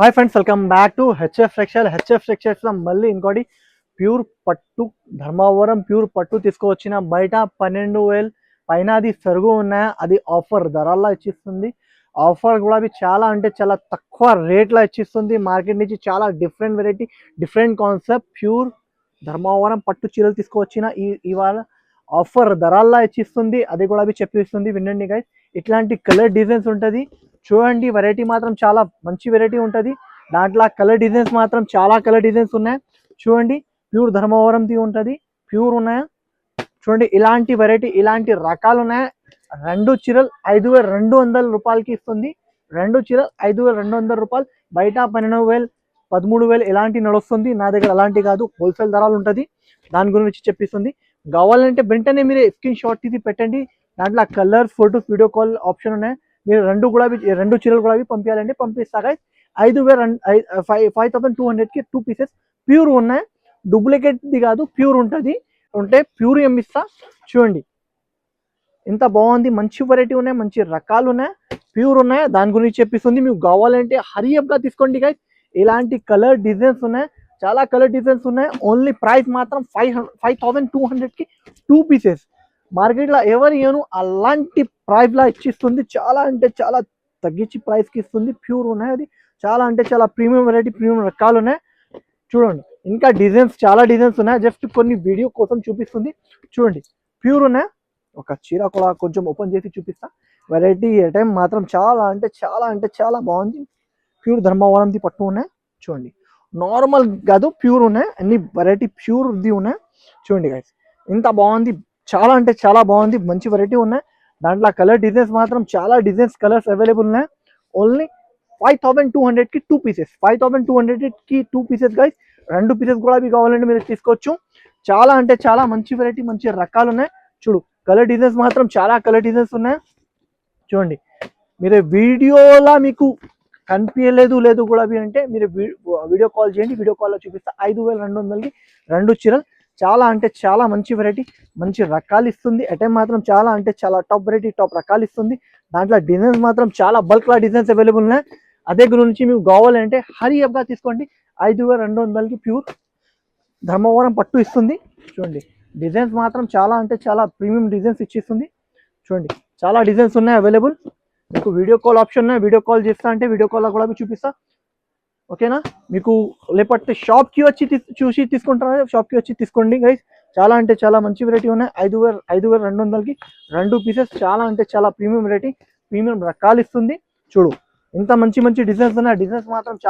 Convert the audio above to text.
Hi friends, welcome back to HF టెక్స్టైల్స్లో మళ్ళీ ఇంకోటి ప్యూర్ పట్టు ధర్మవరం ప్యూర్ పట్టు తీసుకువచ్చిన బయట 12,000 పైన అది సరుగు ఉన్నాయి. అది ఆఫర్ ధరల్లో ఇచ్చిస్తుంది. ఆఫర్ కూడా అవి చాలా అంటే చాలా తక్కువ రేట్లో ఇచ్చిస్తుంది. మార్కెట్ నుంచి చాలా different variety, different concept pure Dharmavaram పట్టు చీరలు తీసుకువచ్చిన ఇవాళ ఆఫర్ ధరల్లో ఇచ్చిస్తుంది. అది కూడా అవి చెప్పిస్తుంది. వినండి గైస్, ఇట్లాంటి కలర్ డిజైన్స్ ఉంటుంది. చూడండి, వెరైటీ మాత్రం చాలా మంచి వెరైటీ ఉంటుంది. దాంట్లో కలర్ డిజైన్స్ మాత్రం చాలా కలర్ డిజైన్స్ ఉన్నాయి. చూడండి, ప్యూర్ ధర్మవరంది ఉంటుంది. ప్యూర్ ఉన్నాయా చూడండి, ఇలాంటి వెరైటీ ఇలాంటి రకాలు ఉన్నాయి. రెండు చీరలు 5,200 రూపాయలకి ఇస్తుంది. రెండు చీరలు 5,200 రూపాయలు. బయట 12,000 13,000 ఇలాంటి నడుస్తుంది. నా దగ్గర అలాంటి కాదు, హోల్సేల్ ధరలు ఉంటుంది. దాని గురించి చెప్పిస్తుంది. కావాలంటే వెంటనే మీరు స్క్రీన్ షాట్ తీసి పెట్టండి. దాంట్లో colour photos video call option ఉన్నాయి. మీరు రెండు చీరలు కూడా పంపించాలంటే పంపిస్తాగా. 5,200కి 2 పీసెస్ ప్యూర్ ఉన్నాయి. డూప్లికేట్ది కాదు, ప్యూర్ ఉంటుంది. ఉంటే ప్యూర్ ఇస్తా. చూడండి ఎంత బాగుంది, మంచి వెరైటీ ఉన్నాయి, మంచి రకాలు ఉన్నాయి, ప్యూర్ ఉన్నాయి. దాని గురించి చెప్పిస్తుంది. మీకు కావాలంటే హరియప్గా తీసుకోండి గైస్. ఇలాంటి కలర్ డిజైన్స్ ఉన్నాయి, చాలా కలర్ డిజైన్స్ ఉన్నాయి. ఓన్లీ ప్రైస్ మాత్రం 5,200కి 2 పీసెస్. మార్కెట్లో ఎవరు ఇవ్వను అలాంటి ప్రైస్లా ఇచ్చిస్తుంది. చాలా అంటే చాలా తగ్గించి ప్రైస్కి ఇస్తుంది. ప్యూర్ ఉన్నాయి. అది చాలా అంటే చాలా ప్రీమియం వెరైటీ, ప్రీమియం రకాలు ఉన్నాయి. చూడండి, ఇంకా డిజైన్స్ చాలా డిజైన్స్ ఉన్నాయి. జస్ట్ కొన్ని వీడియో కోసం చూపిస్తుంది. చూడండి, ప్యూర్ ఉన్నాయి. ఒక చీర కూడా కొంచెం ఓపెన్ చేసి చూపిస్తా. వెరైటీ ఐటమ్ మాత్రం చాలా అంటే చాలా బాగుంది. ప్యూర్ ధర్మవరంది పట్టు ఉన్నాయి. చూడండి, నార్మల్ కాదు, ప్యూర్ ఉన్నాయి. అన్ని వెరైటీ ప్యూర్ది ఉన్నాయి. చూడండి గైస్, ఇంత బాగుంది. చాలా అంటే చాలా బాగుంది. మంచి వెరైటీ ఉన్నాయి. దాంట్లో కలర్ డిజైన్స్ మాత్రం చాలా డిజైన్స్ కలర్స్ అవైలబుల్ ఉన్నాయి. ఓన్లీ 5,200కి 2 పీసెస్. 5,200కి 2 పీసెస్ గైస్. 2 పీసెస్ కూడా అవి కావాలంటే మీరు తీసుకోవచ్చు. చాలా అంటే చాలా మంచి వెరైటీ, మంచి రకాలు ఉన్నాయి. చూడు, కలర్ డిజైన్స్ మాత్రం చాలా కలర్ డిజైన్స్ ఉన్నాయి. చూడండి, మీరు వీడియోలా మీకు కనిపించలేదు కూడా అవి అంటే మీరు వీడియో కాల్ చేయండి. వీడియో కాల్లో చూపిస్తా. 5,200కి 2 చీరలు. చాలా అంటే చాలా మంచి వెరైటీ, మంచి రకాలు ఇస్తుంది. ఐటమ్ మాత్రం చాలా అంటే చాలా టాప్ వెరైటీ, టాప్ రకాలు ఇస్తుంది. దాంట్లో డిజైన్స్ మాత్రం చాలా బల్క్లా డిజైన్స్ అవైలబుల్ ఉన్నాయి. అదే గురించి మీకు కావాలంటే హరియప్గా తీసుకోండి. 5,200కి ప్యూర్ ధర్మవరం పట్టు ఇస్తుంది. చూడండి, డిజైన్స్ మాత్రం చాలా అంటే చాలా ప్రీమియం డిజైన్స్ ఇచ్చిస్తుంది. చూడండి, చాలా డిజైన్స్ ఉన్నాయి అవైలబుల్. మీకు వీడియో కాల్ ఆప్షన్ ఉన్నాయి. వీడియో కాల్ చేస్తా అంటే వీడియో కాల్లో కూడా చూపిస్తా. ఓకేనా? మీకు లేకపోతే షాప్కి వచ్చి చూసి తీసుకుంటారా? షాప్కి వచ్చి తీసుకోండి గైస్. చాలా అంటే చాలా మంచి వెరైటీ ఉన్నాయి. 5,200కి 2 పీసెస్. చాలా అంటే చాలా ప్రీమియం వెరైటీ, ప్రీమియం రకాలు ఇస్తుంది. చూడు, ఇంత మంచి మంచి డిజైన్స్ ఉన్నాయి. డిజైన్స్ మాత్రం చాలా